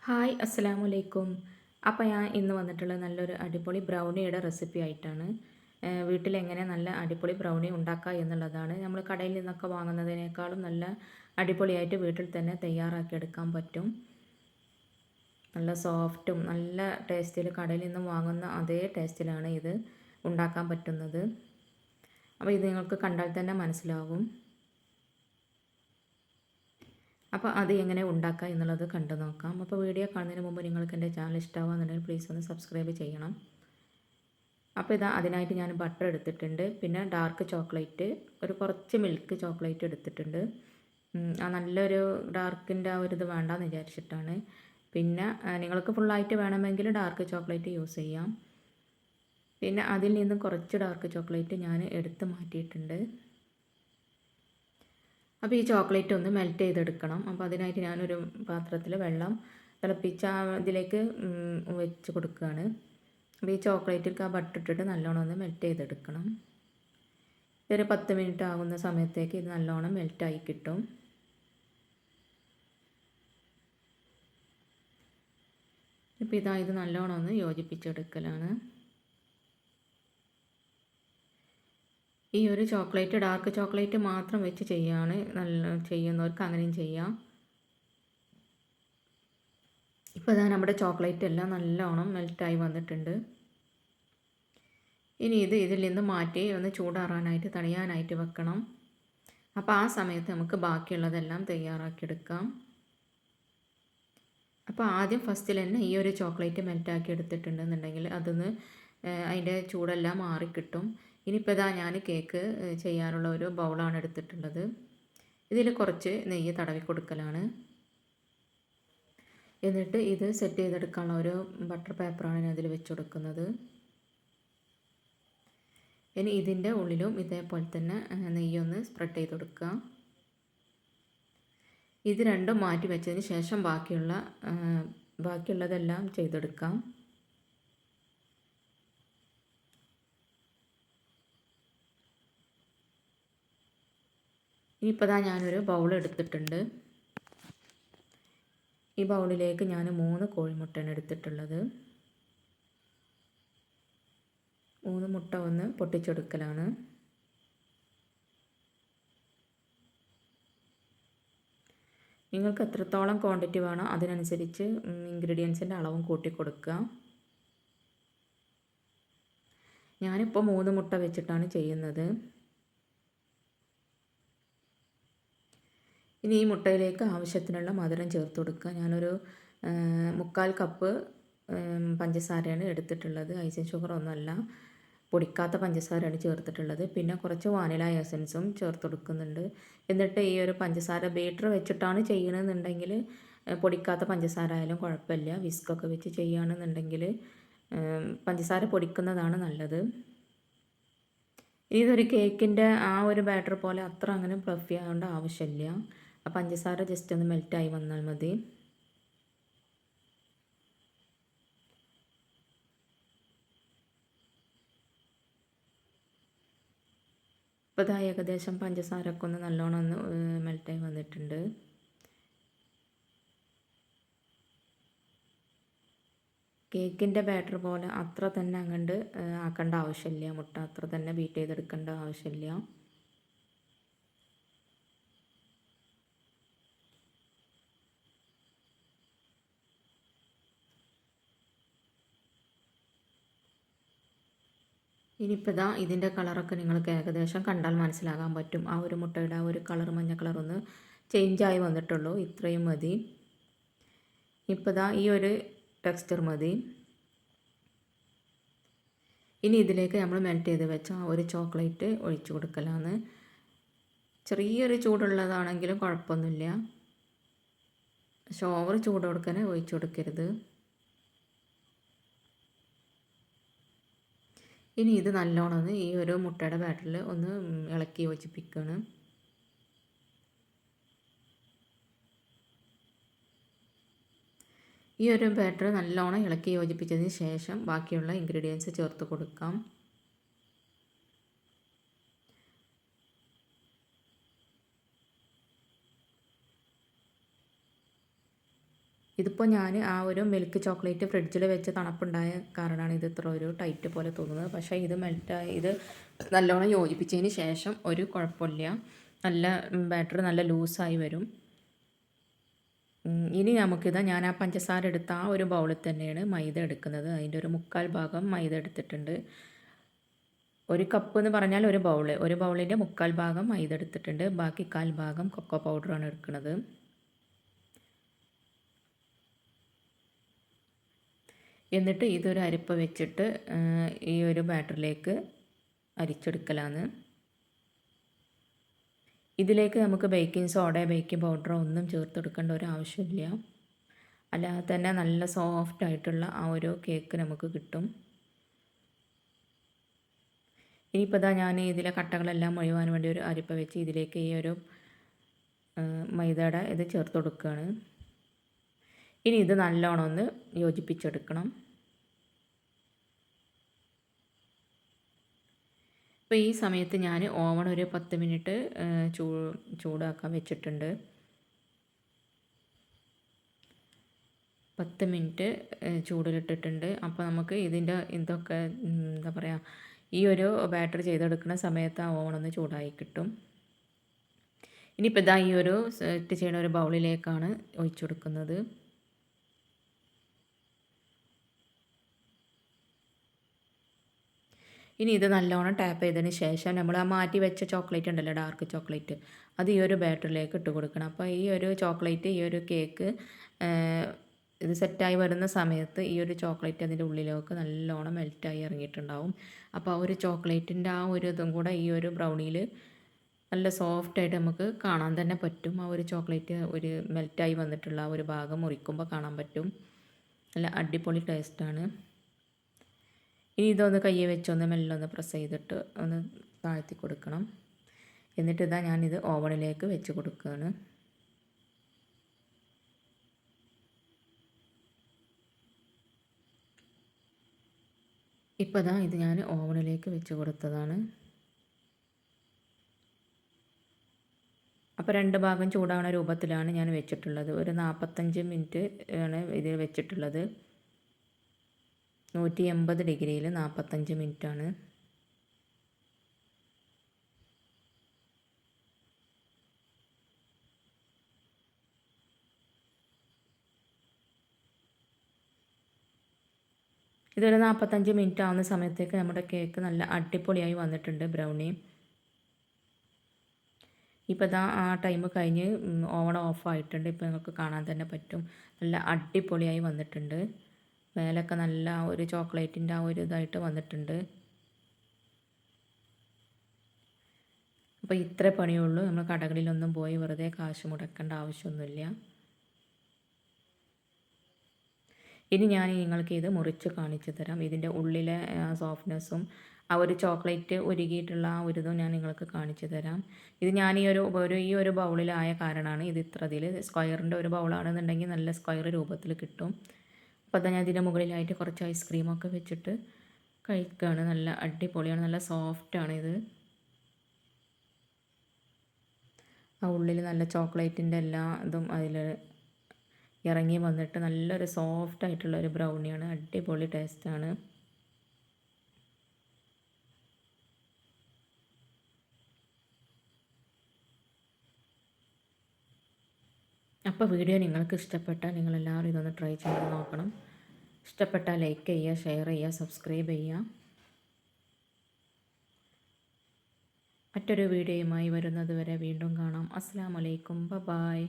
Hi അസ്സലാമു അലൈക്കും. അപ്പോൾ ഞാൻ ഇന്ന് വന്നിട്ടുള്ളത് നല്ലൊരു അടിപൊളി ബ്രൗണിയുടെ റെസിപ്പി ആയിട്ടാണ്. വീട്ടിലെങ്ങനെ നല്ല അടിപൊളി ബ്രൗണി ഉണ്ടാക്കുക എന്നുള്ളതാണ്. നമ്മൾ കടയിൽ നിന്നൊക്കെ വാങ്ങുന്നതിനേക്കാളും നല്ല അടിപൊളിയായിട്ട് വീട്ടിൽ തന്നെ തയ്യാറാക്കിയെടുക്കാൻ പറ്റും. നല്ല സോഫ്റ്റും നല്ല ടേസ്റ്റിൽ കടയിൽ നിന്നും വാങ്ങുന്ന അതേ ടേസ്റ്റിലാണ് ഇത് ഉണ്ടാക്കാൻ പറ്റുന്നത്. അപ്പോൾ ഇത് നിങ്ങൾക്ക് കണ്ടാൽ തന്നെ മനസ്സിലാവും. അപ്പോൾ അത് എങ്ങനെ ഉണ്ടാക്കുക എന്നുള്ളത് കണ്ടു നോക്കാം. അപ്പോൾ വീഡിയോ കാണുന്നതിന് മുമ്പ് നിങ്ങൾക്ക് എൻ്റെ ചാനൽ ഇഷ്ടമാകുന്നുണ്ടെങ്കിൽ പ്ലീസ് ഒന്ന് സബ്സ്ക്രൈബ് ചെയ്യണം. അപ്പോൾ ഇതാ അതിനായിട്ട് ഞാൻ ബട്ടർ എടുത്തിട്ടുണ്ട്, പിന്നെ ഡാർക്ക് ചോക്ലേറ്റ്, ഒരു കുറച്ച് മിൽക്ക് ചോക്ലേറ്റ് എടുത്തിട്ടുണ്ട്. ആ നല്ലൊരു ഡാർക്കിൻ്റെ ആ ഒരു ഇത് വേണ്ടാന്ന് വിചാരിച്ചിട്ടാണ്. പിന്നെ നിങ്ങൾക്ക് ഫുള്ളായിട്ട് വേണമെങ്കിൽ ഡാർക്ക് ചോക്ലേറ്റ് യൂസ് ചെയ്യാം. പിന്നെ അതിൽ നിന്ന് കുറച്ച് ഡാർക്ക് ചോക്ലേറ്റ് ഞാൻ എടുത്ത് മാറ്റിയിട്ടുണ്ട്. അപ്പോൾ ഈ ചോക്ലേറ്റ് ഒന്ന് മെൽറ്റ് ചെയ്തെടുക്കണം. അപ്പോൾ അതിനായിട്ട് ഞാനൊരു പാത്രത്തിൽ വെള്ളം തിളപ്പിച്ച ഇതിലേക്ക് വെച്ച് കൊടുക്കുകയാണ്. അപ്പോൾ ഈ ചോക്ലേറ്റിൽ ആ ബട്ടർ ഇട്ടിട്ട് നല്ലോണം ഒന്ന് മെൽറ്റ് ചെയ്തെടുക്കണം. ഇതൊരു 10 മിനിറ്റ് ആകുന്ന സമയത്തേക്ക് ഇത് നല്ലോണം മെൽറ്റായി കിട്ടും. ഇപ്പോൾ ഇത് നല്ലോണം ഒന്ന് യോജിപ്പിച്ചെടുക്കലാണ്. ഈ ഒരു ചോക്ലേറ്റ് ഡാർക്ക് ചോക്ലേറ്റ് മാത്രം വെച്ച് ചെയ്യുന്നവർക്ക് അങ്ങനെയും ചെയ്യാം. ഇപ്പോൾ ഇതാ നമ്മുടെ ചോക്ലേറ്റ് എല്ലാം നല്ലോണം മെൽറ്റായി വന്നിട്ടുണ്ട്. ഇനി ഇതിൽ നിന്ന് മാറ്റി ഒന്ന് ചൂടാറാനായിട്ട് തണിയാനായിട്ട് വെക്കണം. അപ്പോൾ ആ സമയത്ത് നമുക്ക് ബാക്കിയുള്ളതെല്ലാം തയ്യാറാക്കിയെടുക്കാം. അപ്പോൾ ആദ്യം ഫസ്റ്റിൽ തന്നെ ഈ ഒരു ചോക്ലേറ്റ് മെൽറ്റാക്കി എടുത്തിട്ടുണ്ടെന്നുണ്ടെങ്കിൽ അതൊന്ന് അതിൻ്റെ ചൂടെല്ലാം മാറിക്കിട്ടും. ഇനിയിപ്പോൾ ഇതാ ഞാൻ കേക്ക് ചെയ്യാനുള്ള ഒരു ബൗളാണ് എടുത്തിട്ടുള്ളത്. ഇതിൽ കുറച്ച് നെയ്യ് തടവി കൊടുക്കലാണ്. എന്നിട്ട് ഇത് സെറ്റ് ചെയ്തെടുക്കാനുള്ള ഒരു ബട്ടർ പേപ്പറാണ് ഞാൻ അതിൽ വെച്ച് കൊടുക്കുന്നത്. ഇനി ഇതിൻ്റെ ഉള്ളിലും ഇതേപോലെ തന്നെ നെയ്യൊന്ന് സ്പ്രെഡ് ചെയ്ത് കൊടുക്കുക. ഇത് രണ്ടും മാറ്റി വെച്ചതിന് ശേഷം ബാക്കിയുള്ളതെല്ലാം ചെയ്തെടുക്കാം. ഇനിയിപ്പോൾ ഞാനൊരു ബൗൾ എടുത്തിട്ടുണ്ട്. ഈ ബൗളിലേക്ക് ഞാൻ 3 കോഴിമുട്ടയാണ് എടുത്തിട്ടുള്ളത്. 3 മുട്ട ഒന്ന് പൊട്ടിച്ചെടുക്കലാണ്. നിങ്ങൾക്ക് എത്രത്തോളം ക്വാണ്ടിറ്റി വേണോ അതിനനുസരിച്ച് ഇൻഗ്രീഡിയൻസിൻ്റെ അളവും കൂട്ടി കൊടുക്കുക. ഞാനിപ്പോൾ 3 മുട്ട വെച്ചിട്ടാണ് ചെയ്യുന്നത്. ഇനി ഈ മുട്ടയിലേക്ക് ആവശ്യത്തിനുള്ള മധുരം ചേർത്ത് കൊടുക്കുക. ഞാനൊരു 3/4 കപ്പ് പഞ്ചസാരയാണ് എടുത്തിട്ടുള്ളത്. ഐസിങ് ഷുഗർ ഒന്നുമല്ല, പൊടിക്കാത്ത പഞ്ചസാരയാണ് ചേർത്തിട്ടുള്ളത്. പിന്നെ കുറച്ച് വാനില എസൻസും ചേർത്ത് കൊടുക്കുന്നുണ്ട്. എന്നിട്ട് ഈ ഒരു പഞ്ചസാര ബീറ്റർ വെച്ചിട്ടാണ് ചെയ്യണമെന്നുണ്ടെങ്കിൽ പൊടിക്കാത്ത പഞ്ചസാര ആയാലും കുഴപ്പമില്ല. വിസ്കൊക്കെ വെച്ച് ചെയ്യുകയാണെന്നുണ്ടെങ്കിൽ പഞ്ചസാര പൊടിക്കുന്നതാണ് നല്ലത്. ഇതൊരു കേക്കിൻ്റെ ആ ഒരു ബാറ്റർ പോലെ അത്ര അങ്ങനെ ഫ്ലഫി ആവേണ്ട ആവശ്യമില്ല. ആ പഞ്ചസാര ജസ്റ്റ് ഒന്ന് മെൽറ്റായി വന്നാൽ മതി. ഇപ്പോൾ ഏകദേശം പഞ്ചസാരയൊക്കെ ഒന്ന് നല്ലോണം ഒന്ന് മെൽറ്റായി വന്നിട്ടുണ്ട്. കേക്കിൻ്റെ ബാറ്റർ പോലെ അത്ര തന്നെ അങ്ങോട്ട് ആക്കേണ്ട ആവശ്യമില്ല. മുട്ട അത്ര തന്നെ ബീറ്റ് ചെയ്തെടുക്കേണ്ട ആവശ്യമില്ല. ഇനിയിപ്പോൾ ഇതിൻ്റെ കളറൊക്കെ നിങ്ങൾക്ക് ഏകദേശം കണ്ടാൽ മനസ്സിലാകാൻ പറ്റും. ആ ഒരു മുട്ടയുടെ ആ ഒരു കളർ മഞ്ഞ കളറൊന്ന് ചേഞ്ചായി വന്നിട്ടുള്ളൂ. ഇത്രയും മതി. ഇപ്പോൾ ഈ ഒരു ടെക്സ്ചർ മതി. ഇനി ഇതിലേക്ക് നമ്മൾ മെൽറ്റ് ചെയ്ത് വെച്ച ആ ഒരു ചോക്ലേറ്റ് ഒഴിച്ചു കൊടുക്കലാണ്. ചെറിയൊരു ചൂടുള്ളതാണെങ്കിലും കുഴപ്പമൊന്നുമില്ല. പക്ഷെ ഓവർ ചൂട് കൊടുക്കാൻ ഒഴിച്ചു കൊടുക്കരുത്. ഇനി ഇത് നല്ലോണം ഒന്ന് ഈ ഒരു മുട്ടയുടെ ബാറ്ററിൽ ഒന്ന് ഇളക്കി യോജിപ്പിക്കുകയാണ്. ഈ ഒരു ബാറ്റർ നല്ലോണം ഇളക്കി യോജിപ്പിച്ചതിന് ശേഷം ബാക്കിയുള്ള ഇൻഗ്രീഡിയൻസ് ചേർത്ത് കൊടുക്കാം. ഇതിപ്പോൾ ഞാൻ ആ ഒരു മിൽക്ക് ചോക്ലേറ്റ് ഫ്രിഡ്ജിൽ വെച്ച് തണുപ്പുണ്ടായ കാരണമാണ് ഇത് ഇത്ര ഒരു ടൈറ്റ് പോലെ തോന്നുന്നത്. പക്ഷേ ഇത് മെൽറ്റായി ഇത് നല്ലോണം യോജിപ്പിച്ചതിന് ശേഷം ഒരു കുഴപ്പമില്ല, നല്ല ബാറ്റർ നല്ല ലൂസായി വരും. ഇനി നമുക്കിത് ഞാൻ ആ പഞ്ചസാര എടുത്ത ആ ഒരു ബൗളിൽ തന്നെയാണ് മൈദ എടുക്കുന്നത്. അതിൻ്റെ ഒരു 1/4 ഭാഗം മൈദ എടുത്തിട്ടുണ്ട്. ഒരു കപ്പ് എന്ന് പറഞ്ഞാൽ ഒരു ബൗളിൻ്റെ 1/4 ഭാഗം മൈദ എടുത്തിട്ടുണ്ട്. ബാക്കി 1/4 ഭാഗം കൊക്കോ പൗഡറാണ് എടുക്കുന്നത്. എന്നിട്ട് ഇതൊരു അരിപ്പ വെച്ചിട്ട് ഈ ഒരു ബാറ്ററിലേക്ക് അരിച്ചെടുക്കലാണ്. ഇതിലേക്ക് നമുക്ക് ബേക്കിംഗ് സോഡ, ബേക്കിംഗ് പൗഡറോ ഒന്നും ചേർത്തെടുക്കേണ്ട ഒരു ആവശ്യമില്ല. അല്ലാതെ തന്നെ നല്ല സോഫ്റ്റ് ആയിട്ടുള്ള ആ ഒരു കേക്ക് നമുക്ക് കിട്ടും. ഇനിയിപ്പോൾ ഇതാ ഞാൻ ഇതിലെ കട്ടകളെല്ലാം മുഴുവാൻ വേണ്ടി ഒരു അരിപ്പ വെച്ച് ഇതിലേക്ക് ഈ ഒരു മൈദയുടെ ഇത് ചേർത്ത് കൊടുക്കുകയാണ്. ഇനി ഇത് നല്ലോണം ഒന്ന് യോജിപ്പിച്ചെടുക്കണം. അപ്പോൾ ഈ സമയത്ത് ഞാൻ ഓവൺ ഒരു 10 മിനിറ്റ് ചൂടാക്കാൻ വെച്ചിട്ടുണ്ട്. 10 മിനിറ്റ് ചൂടിലിട്ടിട്ടുണ്ട്. അപ്പോൾ നമുക്ക് ഇതിൻ്റെ ഇതൊക്കെ എന്താ പറയുക, ഈ ഒരു ബാറ്റർ ചെയ്തെടുക്കുന്ന സമയത്ത് ആ ഓവൺ ഒന്ന് ചൂടായി കിട്ടും. ഇനിയിപ്പോൾ ഇതാ ഈ ഒരു സെറ്റ് ചെയ്യുന്ന ഒരു ബൗളിലേക്കാണ് ഒഴിച്ചു കൊടുക്കുന്നത്. ഇനി ഇത് നല്ലോണം ടാപ്പ് ചെയ്തതിന് ശേഷം നമ്മൾ ആ മാറ്റി വെച്ച ചോക്ലേറ്റ് ഉണ്ടല്ലോ, ഡാർക്ക് ചോക്ലേറ്റ്, അത് ഈ ഒരു ബാറ്ററിലേക്ക് ഇട്ട് കൊടുക്കണം. അപ്പോൾ ഈ ഒരു ചോക്ലേറ്റ്, ഈ ഒരു കേക്ക് ഇത് സെറ്റായി വരുന്ന സമയത്ത് ഈ ഒരു ചോക്ലേറ്റ് അതിൻ്റെ ഉള്ളിലേക്ക് നല്ലോണം മെൽറ്റായി ഇറങ്ങിയിട്ടുണ്ടാവും. അപ്പോൾ ആ ഒരു ചോക്ലേറ്റിൻ്റെ ആ ഒരു ഇതും കൂടെ ഈ ഒരു ബ്രൗണിയിൽ നല്ല സോഫ്റ്റായിട്ട് നമുക്ക് കാണാൻ തന്നെ പറ്റും. ആ ഒരു ചോക്ലേറ്റ് ഒരു മെൽറ്റായി വന്നിട്ടുള്ള ആ ഒരു ഭാഗം മുറിക്കുമ്പോൾ കാണാൻ പറ്റും. നല്ല അടിപൊളി ടേസ്റ്റാണ്. ഇനി ഇതൊന്ന് കയ്യെ വെച്ചൊന്ന് മെല്ലെ ഒന്ന് പ്രസ് ചെയ്തിട്ട് ഒന്ന് താഴ്ത്തി കൊടുക്കണം. എന്നിട്ട് ഇതാ ഞാനിത് ഓവണിലേക്ക് വെച്ച് കൊടുക്കുകയാണ്. ഇപ്പോൾ ഇതാ ഇത് ഞാൻ ഓവണിലേക്ക് വെച്ച് കൊടുത്തതാണ്. അപ്പോൾ 2 ഭാഗം ചൂടാവുന്ന രൂപത്തിലാണ് ഞാൻ വെച്ചിട്ടുള്ളത്. ഒരു 45 മിനിറ്റ് ആണ് ഇത് വെച്ചിട്ടുള്ളത്. 180 ഡിഗ്രിയിൽ 45 മിനിറ്റാണ്. ഇതൊരു 45 മിനിറ്റ് ആവുന്ന സമയത്തേക്ക് നമ്മുടെ കേക്ക് നല്ല അടിപൊളിയായി വന്നിട്ടുണ്ട്, ബ്രൗണി. ഇപ്പോൾ ഇതാ ആ ടൈം കഴിഞ്ഞ് ഓവൺ ഓഫ് ആയിട്ടുണ്ട്. ഇപ്പോൾ നിങ്ങൾക്ക് കാണാൻ തന്നെ പറ്റും, നല്ല അടിപൊളിയായി വന്നിട്ടുണ്ട്. മേലൊക്കെ നല്ല ഒരു ചോക്ലേറ്റിൻ്റെ ആ ഒരു ഇതായിട്ട് വന്നിട്ടുണ്ട്. അപ്പോൾ ഇത്ര പണിയുള്ളൂ. നമ്മൾ കടകളിലൊന്നും പോയി വെറുതെ കാശ് മുടക്കേണ്ട ആവശ്യമൊന്നുമില്ല. ഇനി ഞാൻ നിങ്ങൾക്ക് ഇത് മുറിച്ച് കാണിച്ചു തരാം. ഇതിൻ്റെ ഉള്ളിലെ സോഫ്റ്റ്നെസ്സും ആ ഒരു ചോക്ലേറ്റ് ഉരുകിയിട്ടുള്ള ആ ഒരു ഇതും ഞാൻ നിങ്ങൾക്ക് കാണിച്ചു തരാം. ഇത് ഞാൻ ഈ ഒരു ബൗളിലായ കാരണമാണ് ഇത് ഇത്ര ഇതിൽ. സ്ക്വയറിൻ്റെ ഒരു ബൗളാണെന്നുണ്ടെങ്കിൽ നല്ല സ്ക്വയർ രൂപത്തിൽ കിട്ടും. അപ്പോൾ അതാ ഞാൻ ഇതിൻ്റെ മുകളിലായിട്ട് കുറച്ച് ഐസ്ക്രീമൊക്കെ വെച്ചിട്ട് കഴിക്കുകയാണ്. നല്ല അടിപൊളിയാണ്, നല്ല സോഫ്റ്റാണ് ഇത്. ആ ഉള്ളിൽ നല്ല ചോക്ലേറ്റിൻ്റെ എല്ലാ ഇതും അതിൽ ഇറങ്ങി വന്നിട്ട് നല്ലൊരു സോഫ്റ്റ് ആയിട്ടുള്ള ഒരു ബ്രൗണിയാണ്. അടിപൊളി ടേസ്റ്റാണ്. അപ്പോൾ വീഡിയോ നിങ്ങൾക്ക് ഇഷ്ടപ്പെട്ടാൽ നിങ്ങളെല്ലാവരും ഇതൊന്ന് ട്രൈ ചെയ്ത് നോക്കണം. ഇഷ്ടപ്പെട്ടാൽ ലൈക്ക് ചെയ്യുക, ഷെയർ ചെയ്യുക, സബ്സ്ക്രൈബ് ചെയ്യുക. മറ്റൊരു വീഡിയോയുമായി വരുന്നത് വരെ വീണ്ടും കാണാം. അസ്സലാമു അലൈക്കും, ബൈ.